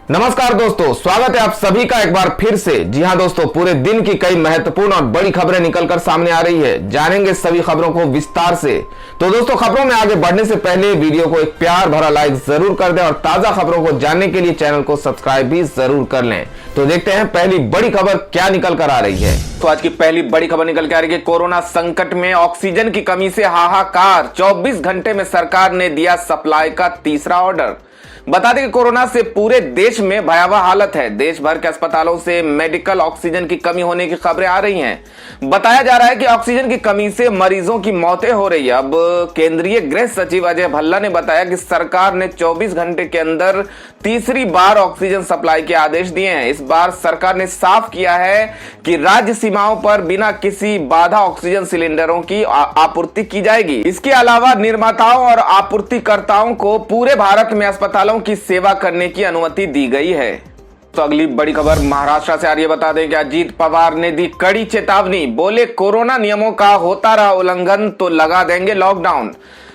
नमस्कार दोस्तों, स्वागत है आप सभी का एक बार फिर से। जी हां दोस्तों, पूरे दिन की कई महत्वपूर्ण और बड़ी खबरें निकलकर सामने आ रही है। जानेंगे सभी खबरों को विस्तार से। तो दोस्तों, खबरों में आगे बढ़ने से पहले वीडियो को एक प्यार भरा लाइक जरूर कर दें और ताजा खबरों को जानने के लिए चैनल को सब्सक्राइब भी जरूर कर लें। तो देखते हैं पहली बड़ी खबर क्या निकल कर आ रही है। तो आज की पहली बड़ी खबर निकल के आ रही है, कोरोना संकट में ऑक्सीजन की कमी से हाहाकार, 24 घंटे में सरकार ने दिया सप्लाई का तीसरा ऑर्डर। बता दें कि कोरोना से पूरे देश में भयावह हालत है। देश भर के अस्पतालों से मेडिकल ऑक्सीजन की कमी होने की खबरें आ रही हैं। बताया जा रहा है कि ऑक्सीजन की कमी से मरीजों की मौतें हो रही है। अब केंद्रीय गृह सचिव अजय भल्ला ने बताया कि सरकार ने 24 घंटे के अंदर तीसरी बार ऑक्सीजन सप्लाई के आदेश दिए हैं। इस बार सरकार ने साफ किया है कि राज्य सीमाओं पर बिना किसी बाधा ऑक्सीजन सिलेंडरों की आपूर्ति की जाएगी। इसके अलावा निर्माताओं और आपूर्तिकर्ताओं को पूरे भारत में अस्पतालों की सेवा करने की अनुमति दी गई है। तो अगली बड़ी खबर महाराष्ट्र से आ रही है। बता दें कि अजीत पवार ने दी कड़ी चेतावनी, बोले कोरोना नियमों का होता रहा उल्लंघन तो लगा देंगे लॉकडाउन।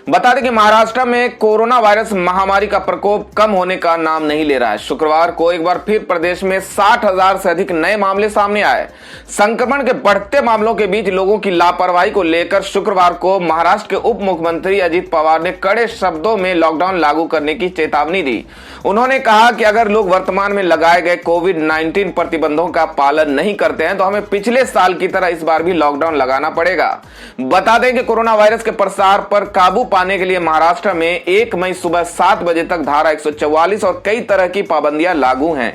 बता दें कि महाराष्ट्र में कोरोना वायरस महामारी का प्रकोप कम होने का नाम नहीं ले रहा है। शुक्रवार को एक बार फिर प्रदेश में 60,000 से अधिक नए मामले सामने आए। संक्रमण के बढ़ते मामलों के बीच लोगों की लापरवाही को लेकर शुक्रवार को महाराष्ट्र के उप मुख्यमंत्री अजीत पवार ने कड़े शब्दों में लॉकडाउन लागू करने की चेतावनी दी। उन्होंने कहा कि अगर लोग वर्तमान में लगाए गए कोविड-19 प्रतिबंधों का पालन नहीं करते हैं तो हमें पिछले साल की तरह इस बार भी लॉकडाउन लगाना पड़ेगा। बता दें कि कोरोना वायरस के प्रसार पर काबू पाने के लिए महाराष्ट्र में 1 मई सुबह 7 बजे तक धारा 144 और कई तरह की पाबंदियां लागू हैं।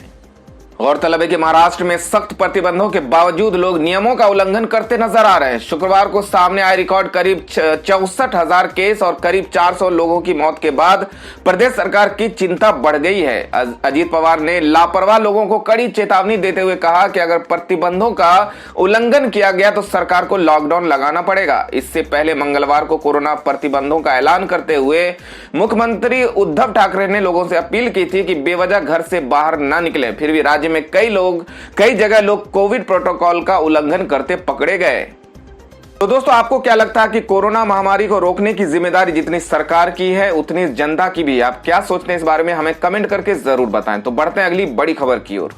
गौरतलब है कि महाराष्ट्र में सख्त प्रतिबंधों के बावजूद लोग नियमों का उल्लंघन करते नजर आ रहे हैं। शुक्रवार को सामने आए रिकॉर्ड करीब 64,000 केस और करीब 400 लोगों की मौत के बाद प्रदेश सरकार की चिंता बढ़ गई है। अजीत पवार ने लापरवाह लोगों को कड़ी चेतावनी देते हुए कहा कि अगर प्रतिबंधों का उल्लंघन किया गया तो सरकार को लॉकडाउन लगाना पड़ेगा। इससे पहले मंगलवार को कोरोना प्रतिबंधों का ऐलान करते हुए मुख्यमंत्री उद्धव ठाकरे ने लोगों से अपील की थी कि बेवजह घर से बाहर न निकले। फिर भी राज्य में कई जगह लोग कोविड प्रोटोकॉल का उल्लंघन करते पकड़े गए। तो दोस्तों, आपको क्या लगता है कि कोरोना महामारी को रोकने की जिम्मेदारी जितनी सरकार की है उतनी जनता की भी है? आप क्या सोचते हैं इस बारे में हमें कमेंट करके जरूर बताएं। तो बढ़ते हैं अगली बड़ी खबर की ओर।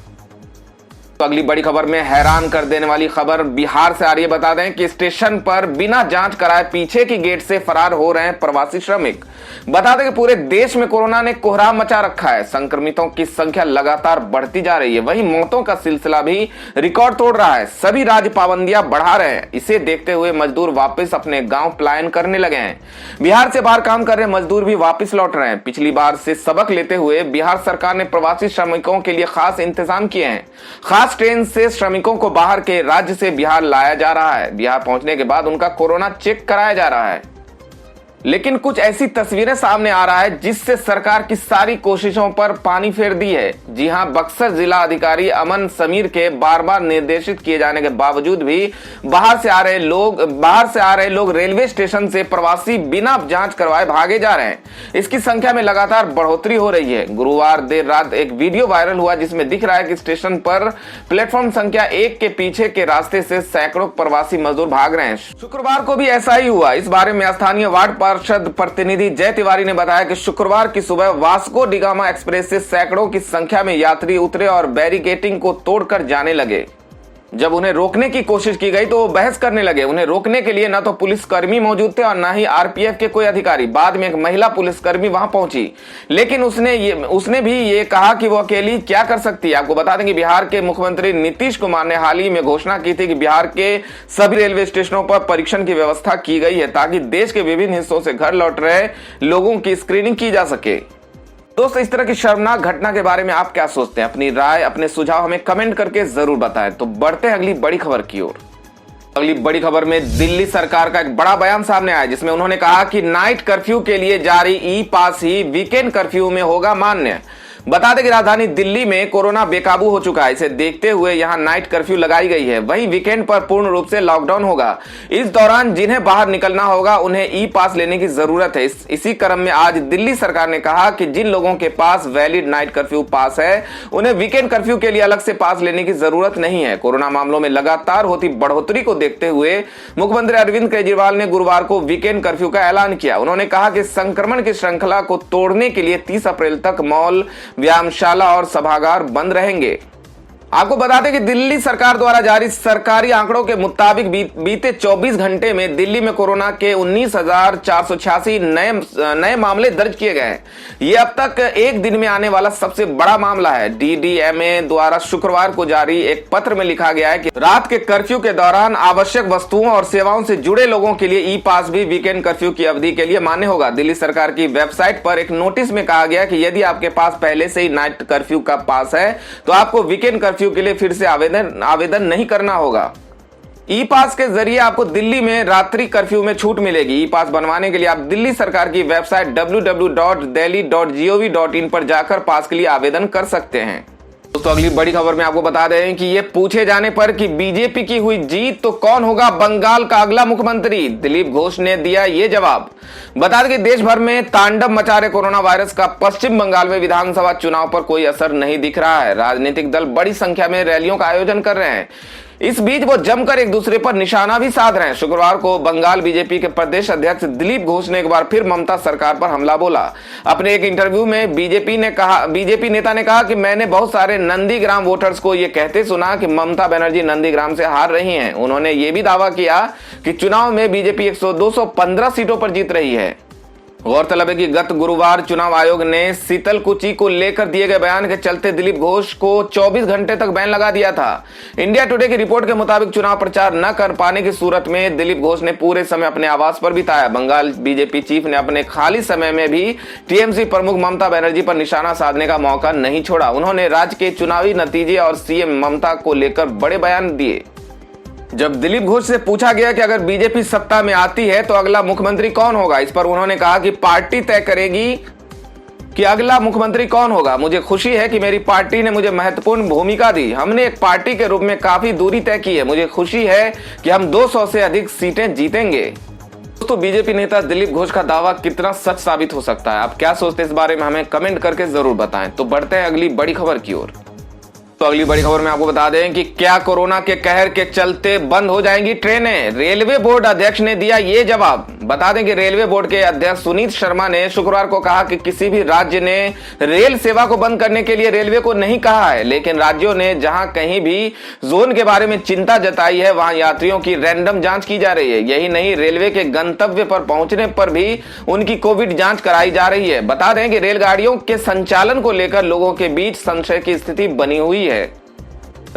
तो अगली बड़ी खबर में हैरान कर देने वाली खबर बिहार से आ रही है। बता दें कि स्टेशन पर बिना जांच कराए पीछे की गेट से फरार हो रहे हैं प्रवासी श्रमिक। बता दें कि पूरे देश में कोरोना ने कोहराम मचा रखा है। संक्रमितों की संख्या लगातार बढ़ती जा रही है, वहीं मौतों का सिलसिला भी रिकॉर्ड तोड़ रहा है। सभी राज्य पाबंदियां बढ़ा रहे हैं। इसे देखते हुए मजदूर वापस अपने गांव पलायन करने लगे हैं। बिहार से बाहर काम कर रहे मजदूर भी वापस लौट रहे हैं। पिछली बार से सबक लेते हुए बिहार सरकार ने प्रवासी श्रमिकों के लिए खास इंतजाम किए हैं। खास ट्रेन से श्रमिकों को बाहर के राज्य से बिहार लाया जा रहा है। बिहार पहुंचने के बाद उनका कोरोना चेक कराया जा रहा है। लेकिन कुछ ऐसी तस्वीरें सामने आ रहा है जिससे सरकार की सारी कोशिशों पर पानी फेर दी है। जी हां, बक्सर जिला अधिकारी अमन समीर के बार बार निर्देशित किए जाने के बावजूद भी बाहर से आ रहे लोग रेलवे स्टेशन से प्रवासी बिना जांच करवाए भागे जा रहे हैं। इसकी संख्या में लगातार बढ़ोतरी हो रही है। गुरुवार देर रात एक वीडियो वायरल हुआ जिसमें दिख रहा है कि स्टेशन पर प्लेटफॉर्म संख्या 1 के पीछे के रास्ते से सैकड़ों प्रवासी मजदूर भाग रहे हैं। शुक्रवार को भी ऐसा ही हुआ। इस बारे में स्थानीय वार्ड पार्षद प्रतिनिधि जय तिवारी ने बताया कि शुक्रवार की सुबह वास्को डिगामा एक्सप्रेस से सैकड़ों की संख्या में यात्री उतरे और बैरिकेडिंग को तोड़कर जाने लगे। जब उन्हें रोकने की कोशिश की गई तो वो बहस करने लगे। उन्हें रोकने के लिए न तो पुलिसकर्मी मौजूद थे और न ही आरपीएफ के कोई अधिकारी। बाद में एक महिला पुलिसकर्मी वहां पहुंची, लेकिन उसने भी ये कहा कि वो अकेली क्या कर सकती है। आपको बता दें कि बिहार के मुख्यमंत्री नीतीश कुमार ने हाल ही में घोषणा की थी कि बिहार के सभी रेलवे स्टेशनों पर परीक्षण की व्यवस्था की गई है ताकि देश के विभिन्न हिस्सों से घर लौट रहे लोगों की स्क्रीनिंग की जा सके। दोस्तों, इस तरह की शर्मनाक घटना के बारे में आप क्या सोचते हैं? अपनी राय, अपने सुझाव हमें कमेंट करके जरूर बताएं। तो बढ़ते हैं अगली बड़ी खबर की ओर। अगली बड़ी खबर में दिल्ली सरकार का एक बड़ा बयान सामने आया जिसमें उन्होंने कहा कि नाइट कर्फ्यू के लिए जारी ई पास ही वीकेंड कर्फ्यू में होगा मान्य। बता दें कि राजधानी दिल्ली में कोरोना बेकाबू हो चुका है। इसे देखते हुए यहां नाइट कर्फ्यू लगाई गई है। वहीं वीकेंड पर पूर्ण रूप से लॉकडाउन होगा। इस दौरान जिन्हें बाहर निकलना होगा उन्हें ई पास लेने की जरूरत है। इसी क्रम में आज दिल्ली सरकार ने कहा कि जिन लोगों के पास वैलिड नाइट कर्फ्यू पास है उन्हें वीकेंड कर्फ्यू के लिए अलग से पास लेने की जरूरत नहीं है। कोरोना मामलों में लगातार होती बढ़ोतरी को देखते हुए मुख्यमंत्री अरविंद केजरीवाल ने गुरुवार को वीकेंड कर्फ्यू का ऐलान किया। उन्होंने कहा कि संक्रमण की श्रृंखला को तोड़ने के लिए 30 अप्रैल तक मॉल, व्यायामशाला और सभागार बंद रहेंगे। आपको बता दें कि दिल्ली सरकार द्वारा जारी सरकारी आंकड़ों के मुताबिक बीते 24 घंटे में दिल्ली में कोरोना के 19,486 नए मामले दर्ज किए गए हैं। ये अब तक एक दिन में आने वाला सबसे बड़ा मामला है। डीडीएमए द्वारा शुक्रवार को जारी एक पत्र में लिखा गया है कि रात के कर्फ्यू के दौरान आवश्यक वस्तुओं और सेवाओं से जुड़े लोगों के लिए ई पास भी वीकेंड कर्फ्यू की अवधि के लिए मान्य होगा। दिल्ली सरकार की वेबसाइट पर एक नोटिस में कहा गया कि यदि आपके पास पहले से ही नाइट कर्फ्यू का पास है तो आपको वीकेंड कर्फ्यू के लिए फिर से आवेदन नहीं करना होगा। ई पास के जरिए आपको दिल्ली में रात्रि कर्फ्यू में छूट मिलेगी। ई पास बनवाने के लिए आप दिल्ली सरकार की वेबसाइट www.delhi.gov.in पर जाकर पास के लिए आवेदन कर सकते हैं। दोस्तों अगली बड़ी खबर में आपको बता दें कि ये पूछे जाने पर कि बीजेपी की हुई जीत तो कौन होगा बंगाल का अगला मुख्यमंत्री, दिलीप घोष ने दिया ये जवाब। बता दें कि देश भर में तांडव मचा रहे कोरोना वायरस का पश्चिम बंगाल में विधानसभा चुनाव पर कोई असर नहीं दिख रहा है। राजनीतिक दल बड़ी संख्या में रैलियों का आयोजन कर रहे हैं। इस बीच वो जमकर एक दूसरे पर निशाना भी साध रहे हैं। शुक्रवार को बंगाल बीजेपी के प्रदेश अध्यक्ष दिलीप घोष ने एक बार फिर ममता सरकार पर हमला बोला। अपने एक इंटरव्यू में बीजेपी नेता ने कहा कि मैंने बहुत सारे नंदीग्राम वोटर्स को ये कहते सुना कि ममता बनर्जी नंदीग्राम से हार रही हैं। उन्होंने ये भी दावा किया कि चुनाव में बीजेपी 215 सीटों पर जीत रही है। गौरतलब है कि गत गुरुवार चुनाव आयोग ने शीतलकुची को लेकर दिए गए बयान के चलते दिलीप घोष को 24 घंटे तक बैन लगा दिया था। इंडिया टुडे की रिपोर्ट के मुताबिक चुनाव प्रचार न कर पाने की सूरत में दिलीप घोष ने पूरे समय अपने आवास पर बिताया। बंगाल बीजेपी चीफ ने अपने खाली समय में भी टीएमसी प्रमुख ममता बनर्जी पर निशाना साधने का मौका नहीं छोड़ा। उन्होंने राज्य के चुनावी नतीजे और सीएम ममता को लेकर बड़े बयान दिए। जब दिलीप घोष से पूछा गया कि अगर बीजेपी सत्ता में आती है तो अगला मुख्यमंत्री कौन होगा, इस पर उन्होंने कहा कि पार्टी तय करेगी कि अगला मुख्यमंत्री कौन होगा। मुझे खुशी है कि मेरी पार्टी ने मुझे महत्वपूर्ण भूमिका दी। हमने एक पार्टी के रूप में काफी दूरी तय की है। मुझे खुशी है कि हम 200 से अधिक सीटें जीतेंगे। दोस्तों बीजेपी नेता दिलीप घोष का दावा कितना सच साबित हो सकता है, आप क्या सोचते हैं इस बारे में हमें कमेंट करके जरूर बताएं। तो बढ़ते हैं अगली बड़ी खबर की ओर। तो अगली बड़ी खबर में आपको बता दें कि क्या कोरोना के कहर के चलते बंद हो जाएंगी ट्रेनें, रेलवे बोर्ड अध्यक्ष ने दिया ये जवाब। बता दें कि रेलवे बोर्ड के अध्यक्ष सुनीत शर्मा ने शुक्रवार को कहा कि किसी भी राज्य ने रेल सेवा को बंद करने के लिए रेलवे को नहीं कहा है, लेकिन राज्यों ने जहां कहीं भी जोन के बारे में चिंता जताई है वहां यात्रियों की रैंडम जांच की जा रही है। यही नहीं, रेलवे के गंतव्य पर पहुंचने पर भी उनकी कोविड जांच कराई जा रही है। बता दें कि रेलगाड़ियों के संचालन को लेकर लोगों के बीच संशय की स्थिति बनी हुई है।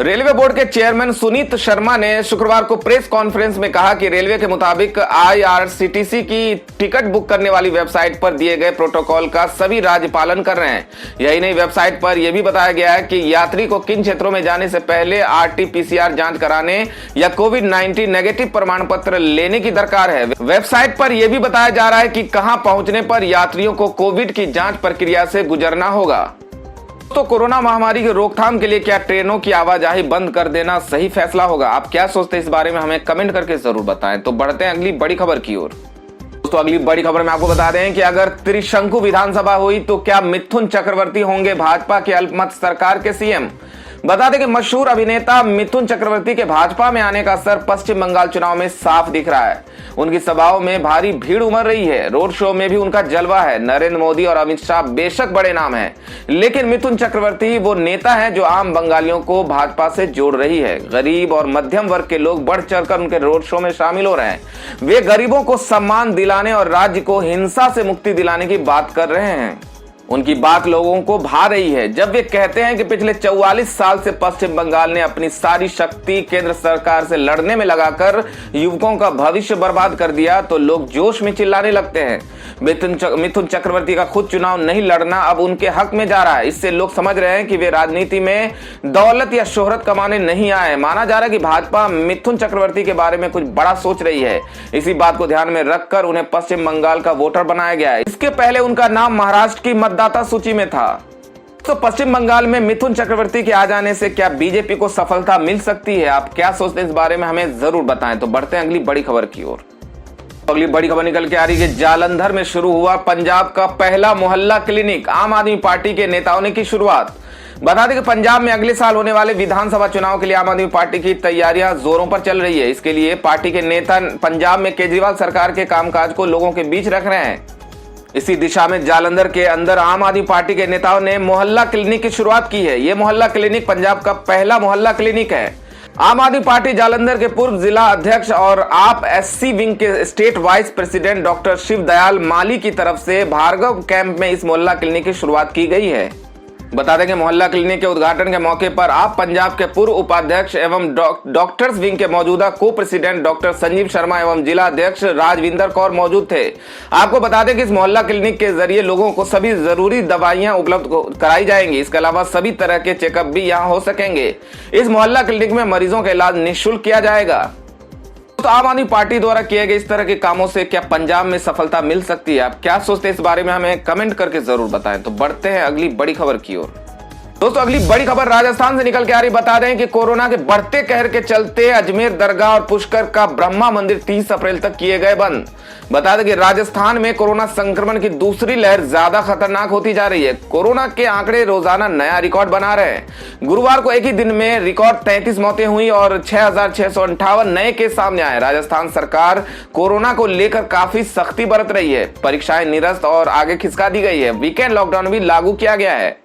रेलवे बोर्ड के चेयरमैन सुनीत शर्मा ने शुक्रवार को प्रेस कॉन्फ्रेंस में कहा कि रेलवे के मुताबिक आईआरसीटीसी की टिकट बुक करने वाली वेबसाइट पर दिए गए प्रोटोकॉल का सभी राज्य पालन कर रहे हैं। यही नहीं, वेबसाइट पर यह भी बताया गया है कि यात्री को किन क्षेत्रों में जाने से पहले आरटी-पीसीआर जांच कराने या कोविड-19 नेगेटिव प्रमाण पत्र लेने की दरकार है। वेबसाइट पर यह भी बताया जा रहा है कि कहां पहुंचने पर यात्रियों को कोविड की जांच प्रक्रिया से गुजरना होगा। तो कोरोना महामारी की रोकथाम के लिए क्या ट्रेनों की आवाजाही बंद कर देना सही फैसला होगा, आप क्या सोचते हैं इस बारे में हमें कमेंट करके जरूर बताएं। तो बढ़ते हैं अगली बड़ी खबर की ओर। दोस्तों अगली बड़ी खबर में आपको बता दें कि अगर त्रिशंकु विधानसभा हुई तो क्या मिथुन चक्रवर्ती होंगे भाजपा के अल्पमत सरकार के सीएम। बता दें कि मशहूर अभिनेता मिथुन चक्रवर्ती के भाजपा में आने का असर पश्चिम बंगाल चुनाव में साफ दिख रहा है। उनकी सभाओं में भारी भीड़ उमड़ रही है, रोड शो में भी उनका जलवा है। नरेंद्र मोदी और अमित शाह बेशक बड़े नाम हैं, लेकिन मिथुन चक्रवर्ती वो नेता हैं जो आम बंगालियों को भाजपा से जोड़ रही है। गरीब और मध्यम वर्ग के लोग बढ़ चढ़कर उनके रोड शो में शामिल हो रहे हैं। वे गरीबों को सम्मान दिलाने और राज्य को हिंसा से मुक्ति दिलाने की बात कर रहे हैं। उनकी बात लोगों को भा रही है जब वे कहते हैं कि पिछले 44 साल से पश्चिम बंगाल ने अपनी सारी शक्ति केंद्र सरकार से लड़ने में लगाकर युवकों का भविष्य बर्बाद कर दिया, तो लोग जोश में चिल्लाने लगते हैं। मिथुन चक्रवर्ती का खुद चुनाव नहीं लड़ना अब उनके हक में जा रहा है। इससे लोग समझ रहे हैं कि वे राजनीति में दौलत या शोहरत कमाने नहीं आए। माना जा रहा है कि भाजपा मिथुन चक्रवर्ती के बारे में कुछ बड़ा सोच रही है। इसी बात को ध्यान में रखकर उन्हें पश्चिम बंगाल का वोटर बनाया गया है। इसके पहले उनका नाम महाराष्ट्र की मतदाता सूची में था। तो पश्चिम बंगाल में मिथुन चक्रवर्ती के आ जाने से क्या बीजेपी को सफलता मिल सकती है, आप क्या सोचते हैं इस बारे में हमें जरूर बताएं। तो बढ़ते हैं अगली बड़ी खबर की ओर। अगली बड़ी खबर निकल के आ रही है कि जालंधर में शुरू हुआ पंजाब का पहला मोहल्ला क्लिनिक, आम आदमी पार्टी के नेताओं ने की शुरुआत। बता दें कि पंजाब में अगले साल होने वाले विधानसभा चुनाव के लिए आम आदमी पार्टी की तैयारियां जोरों पर चल रही है। इसके लिए पार्टी के नेता पंजाब में केजरीवाल सरकार के कामकाज को लोगों के बीच रख रहे हैं। इसी दिशा में जालंधर के अंदर आम आदमी पार्टी के नेताओं ने मोहल्ला क्लिनिक की शुरुआत की है। यह मोहल्ला क्लिनिक पंजाब का पहला मोहल्ला क्लिनिक है। आम आदमी पार्टी जालंधर के पूर्व जिला अध्यक्ष और आप एससी विंग के state vice president doctor Shiv Dayal Mali की तरफ से भार्गव कैंप में इस मोहल्ला क्लिनिक की शुरुआत की गई है। बता दें कि मोहल्ला क्लिनिक के उद्घाटन के मौके पर आप पंजाब के पूर्व उपाध्यक्ष एवं डॉक्टर्स विंग के मौजूदा को प्रेसिडेंट डॉक्टर संजीव शर्मा एवं जिला अध्यक्ष राजविंदर कौर मौजूद थे। आपको बता दें कि इस मोहल्ला क्लिनिक के जरिए लोगों को सभी जरूरी दवाइयां उपलब्ध कराई जाएंगी। इसके अलावा सभी तरह के चेकअप भी यहां हो सकेंगे। इस मोहल्ला क्लिनिक में मरीजों का इलाज निःशुल्क किया जाएगा। तो आम आदमी पार्टी द्वारा किए गए इस तरह के कामों से क्या पंजाब में सफलता मिल सकती है? आप क्या सोचते हैं इस बारे में हमें कमेंट करके जरूर बताएं। तो बढ़ते हैं अगली बड़ी खबर की ओर। दोस्तों अगली बड़ी खबर राजस्थान से निकल के आ रही। बता दें कि कोरोना के बढ़ते कहर के चलते अजमेर दरगाह और पुष्कर का ब्रह्मा मंदिर 30 अप्रैल तक किए गए बंद। बता दें कि राजस्थान में कोरोना संक्रमण की दूसरी लहर ज्यादा खतरनाक होती जा रही है। कोरोना के आंकड़े रोजाना नया रिकॉर्ड बना रहे हैं। गुरुवार को एक ही दिन में रिकॉर्ड 33 मौतें हुई और 6,658 नए केस सामने आए। राजस्थान सरकार कोरोना को लेकर काफी सख्ती बरत रही है। परीक्षाएं निरस्त और आगे खिसका दी गई है। वीकेंड लॉकडाउन भी लागू किया गया है।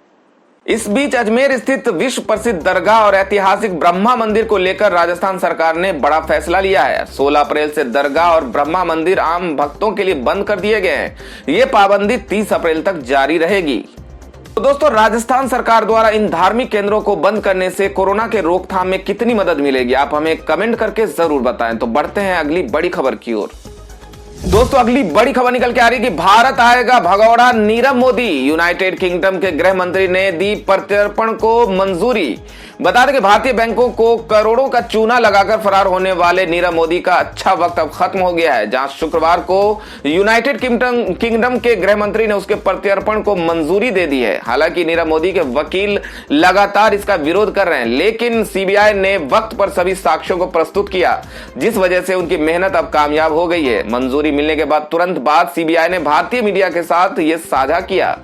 इस बीच अजमेर स्थित विश्व प्रसिद्ध दरगाह और ऐतिहासिक ब्रह्मा मंदिर को लेकर राजस्थान सरकार ने बड़ा फैसला लिया है। 16 अप्रैल से दरगाह और ब्रह्मा मंदिर आम भक्तों के लिए बंद कर दिए गए हैं। ये पाबंदी 30 अप्रैल तक जारी रहेगी। तो दोस्तों राजस्थान सरकार द्वारा इन धार्मिक केंद्रों को बंद करने से कोरोना के रोकथाम में कितनी मदद मिलेगी, आप हमें कमेंट करके जरूर बताएं। तो बढ़ते हैं अगली बड़ी खबर की ओर। दोस्तों अगली बड़ी खबर निकल के आ रही कि भारत आएगा भगौड़ा नीरव मोदी। यूनाइटेड किंगडम के गृह मंत्री ने दी प्रत्यर्पण को मंजूरी। बता दें कि भारतीय बैंकों को करोड़ों का चूना लगाकर फरार होने वाले नीरव मोदी का अच्छा वक्त अब खत्म हो गया है। जहां शुक्रवार को यूनाइटेड किंगडम के गृह मंत्री ने उसके प्रत्यर्पण को मंजूरी दे दी है। हालांकि नीरव मोदी के वकील लगातार इसका विरोध कर रहे हैं, लेकिन सीबीआई ने वक्त पर सभी साक्ष्यों को प्रस्तुत किया, जिस वजह से उनकी मेहनत अब कामयाब हो गई है। मंजूरी मिलने के बाद तुरंत बाद सीबीआई ने भारतीय मीडिया के साथ यह साझा किया।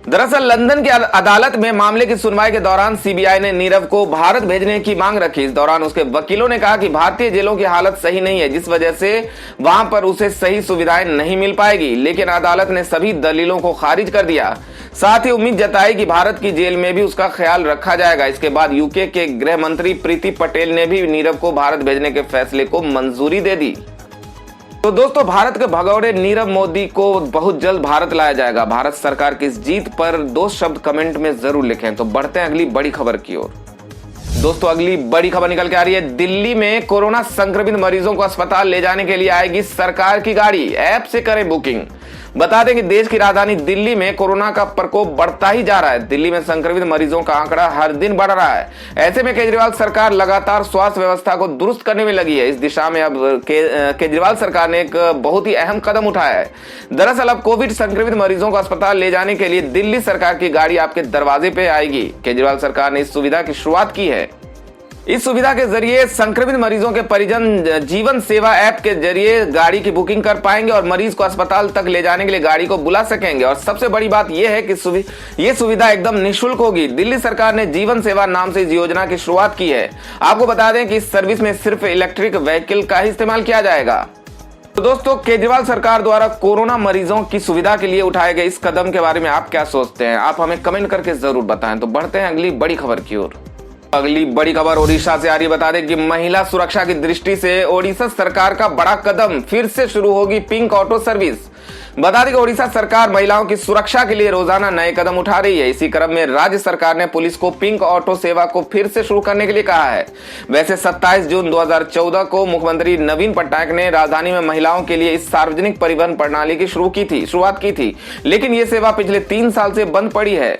दरअसल लंदन की अदालत में मामले की सुनवाई के दौरान सीबीआई ने नीरव को भारत भेजने की मांग रखी। इस दौरान उसके वकीलों ने कहा कि भारतीय जेलों की हालत सही नहीं है, जिस वजह से वहां पर उसे सही सुविधाएं नहीं मिल पाएगी। लेकिन अदालत ने सभी दलीलों को खारिज कर दिया। साथ ही उम्मीद जताई कि भारत की जेल में भी उसका ख्याल रखा जाएगा। इसके बाद यूके के गृह मंत्री प्रीति पटेल ने भी नीरव को भारत भेजने के फैसले को मंजूरी दे दी। तो दोस्तों भारत के भगौड़े नीरव मोदी को बहुत जल्द भारत लाया जाएगा। भारत सरकार की इस जीत पर 2 शब्द कमेंट में जरूर लिखें। तो बढ़ते हैं अगली बड़ी खबर की ओर। दोस्तों अगली बड़ी खबर निकल के आ रही है। दिल्ली में कोरोना संक्रमित मरीजों को अस्पताल ले जाने के लिए आएगी सरकार की गाड़ी। ऐप से करें बुकिंग। बता दें कि देश की राजधानी दिल्ली में कोरोना का प्रकोप बढ़ता ही जा रहा है। दिल्ली में संक्रमित मरीजों का आंकड़ा हर दिन बढ़ रहा है। ऐसे में केजरीवाल सरकार लगातार स्वास्थ्य व्यवस्था को दुरुस्त करने में लगी है। इस दिशा में अब केजरीवाल सरकार ने एक बहुत ही अहम कदम उठाया है। दरअसल अब कोविड संक्रमित मरीजों को अस्पताल ले जाने के लिए दिल्ली सरकार की गाड़ी आपके दरवाजे पे आएगी। केजरीवाल सरकार ने इस सुविधा की शुरुआत की है। इस सुविधा के जरिए संक्रमित मरीजों के परिजन जीवन सेवा ऐप के जरिए गाड़ी की बुकिंग कर पाएंगे और मरीज को अस्पताल तक ले जाने के लिए गाड़ी को बुला सकेंगे। और सबसे बड़ी बात यह है कि ये सुविधा एकदम निःशुल्क होगी। दिल्ली सरकार ने जीवन सेवा नाम से इस योजना की शुरुआत की है। आपको बता दें कि इस सर्विस में सिर्फ इलेक्ट्रिक व्हीकल का ही इस्तेमाल किया जाएगा। तो दोस्तों केजरीवाल सरकार द्वारा कोरोना मरीजों की सुविधा के लिए उठाए गए इस कदम के बारे में आप क्या सोचते हैं, आप हमें कमेंट करके जरूर बताएं। तो बढ़ते हैं अगली बड़ी खबर की ओर। अगली बड़ी खबर ओडिशा से आ रही। बता दें कि महिला सुरक्षा की दृष्टि से ओडिशा सरकार का बड़ा कदम, फिर से शुरू होगी पिंक ऑटो सर्विस। बता दें कि ओडिशा सरकार महिलाओं की सुरक्षा के लिए रोजाना नए कदम उठा रही है। इसी क्रम में राज्य सरकार ने पुलिस को पिंक ऑटो सेवा को फिर से शुरू करने के लिए कहा है। वैसे 27 जून 2014 को मुख्यमंत्री नवीन पटनायक ने राजधानी में महिलाओं के लिए इस सार्वजनिक परिवहन प्रणाली की शुरुआत की थी, लेकिन ये सेवा पिछले 3 साल से बंद पड़ी है।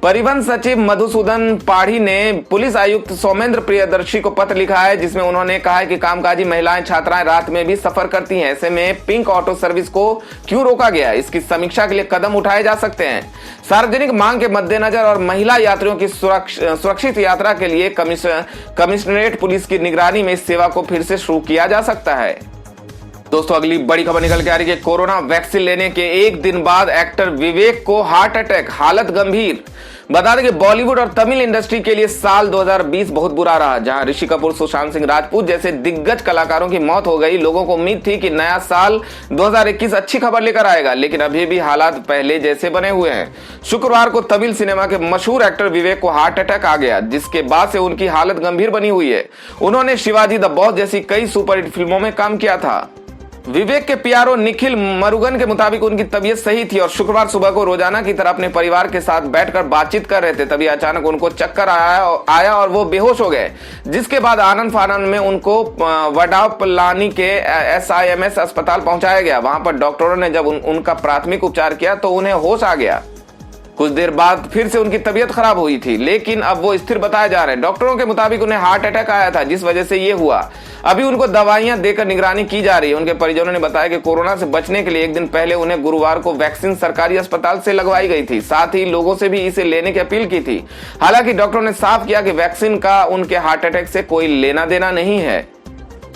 परिवहन सचिव मधुसूदन पाढ़ी ने पुलिस आयुक्त सौमेंद्र प्रियदर्शी को पत्र लिखा है, जिसमें उन्होंने कहा है कि कामकाजी महिलाएं छात्राएं रात में भी सफर करती हैं। ऐसे में पिंक ऑटो सर्विस को क्यों रोका गया, इसकी समीक्षा के लिए कदम उठाए जा सकते हैं। सार्वजनिक मांग के मद्देनजर और महिला यात्रियों की सुरक्षित यात्रा के लिए कमिश्नरेट पुलिस की निगरानी में इस सेवा को फिर से शुरू किया जा सकता है। दोस्तों अगली बड़ी खबर निकल के आ रही है। कोरोना वैक्सीन लेने के एक दिन बाद एक्टर विवेक को हार्ट अटैक, हालत गंभीर। बता दें कि बॉलीवुड और तमिल इंडस्ट्री के लिए साल 2020 बहुत बुरा रहा, जहां ऋषि कपूर, सुशांत सिंह राजपूत जैसे दिग्गज कलाकारों की मौत हो गई। लोगों को उम्मीद थी कि नया साल 2021 अच्छी खबर लेकर आएगा, लेकिन अभी भी हालात पहले जैसे बने हुए हैं। शुक्रवार को तमिल सिनेमा के मशहूर एक्टर विवेक को हार्ट अटैक आ गया, जिसके बाद से उनकी हालत गंभीर बनी हुई है। उन्होंने शिवाजी द बॉस जैसी कई सुपरहिट फिल्मों में काम किया था। विवेक के पियारो निखिल मुरुगन के मुताबिक उनकी तबीयत सही थी और शुक्रवार सुबह को रोजाना की तरह अपने परिवार के साथ बैठकर बातचीत कर रहे थे। तभी अचानक उनको चक्कर आया और वो बेहोश हो गए, जिसके बाद आनंद फानंद में उनको वडापल्लानी के SIMS अस्पताल पहुंचाया गया। वहां पर डॉक्टरों ने जब उनका प्राथमिक उपचार किया तो उन्हें होश आ गया। कुछ देर बाद फिर से उनकी तबीयत खराब हुई थी, लेकिन अब वो स्थिर बताए जा रहे हैं। डॉक्टरों के मुताबिक उन्हें हार्ट अटैक आया था, जिस वजह से ये हुआ। अभी उनको दवाइयां देकर निगरानी की जा रही है। उनके परिजनों ने बताया कि कोरोना से बचने के लिए एक दिन पहले उन्हें गुरुवार को वैक्सीन सरकारी अस्पताल से लगवाई गई थी। साथ ही लोगों से भी इसे लेने की अपील की थी। हालांकि डॉक्टरों ने साफ किया कि वैक्सीन का उनके हार्ट अटैक से कोई लेना देना नहीं है।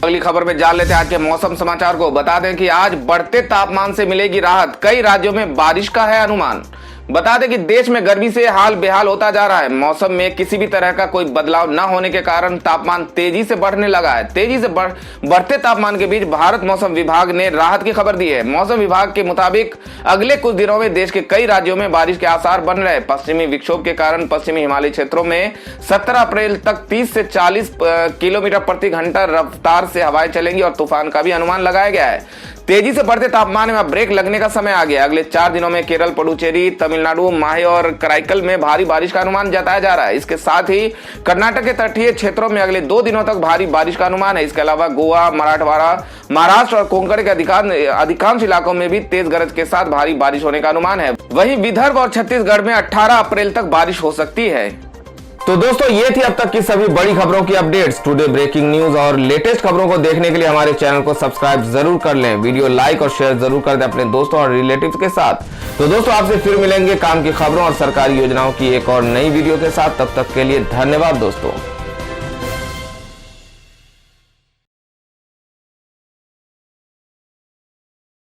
अगली खबर में जान लेते हैं आज के मौसम समाचार को। बता दें कि आज बढ़ते तापमान से मिलेगी राहत, कई राज्यों में बारिश का है अनुमान। बता दें कि देश में गर्मी से हाल बेहाल होता जा रहा है। मौसम में किसी भी तरह का कोई बदलाव न होने के कारण तापमान तेजी से बढ़ने लगा है। तेजी से बढ़ते तापमान के बीच भारत मौसम विभाग ने राहत की खबर दी है। मौसम विभाग के मुताबिक अगले कुछ दिनों में देश के कई राज्यों में बारिश के आसार बन रहे हैं। पश्चिमी विक्षोभ के कारण पश्चिमी हिमालयी क्षेत्रों में 17 अप्रैल तक 30 से 40 किलोमीटर प्रति घंटा रफ्तार से हवाएं चलेंगी और तूफान का भी अनुमान लगाया गया है। तेजी से बढ़ते तापमान में ब्रेक लगने का समय आ गया। अगले 4 दिनों में केरल, पुडुचेरी, तमिलनाडु, माहे और कराईकल में भारी बारिश का अनुमान जताया जा रहा है। इसके साथ ही कर्नाटक के तटीय क्षेत्रों में अगले 2 दिनों तक भारी बारिश का अनुमान है। इसके अलावा गोवा, मराठवाड़ा, महाराष्ट्र और कोंकण के अधिकांश इलाकों में भी तेज गरज के साथ भारी बारिश होने का अनुमान है। वहीं विदर्भ और छत्तीसगढ़ में 18 अप्रैल तक बारिश हो सकती है। तो दोस्तों ये थी अब तक की सभी बड़ी खबरों की अपडेट्स। टुडे ब्रेकिंग न्यूज और लेटेस्ट खबरों को देखने के लिए हमारे चैनल को सब्सक्राइब जरूर कर लें। वीडियो लाइक और शेयर जरूर कर दें अपने दोस्तों और रिलेटिव्स के साथ। तो दोस्तों आपसे फिर मिलेंगे काम की खबरों और सरकारी योजनाओं की एक और नई वीडियो के साथ। तब तक के लिए धन्यवाद दोस्तों।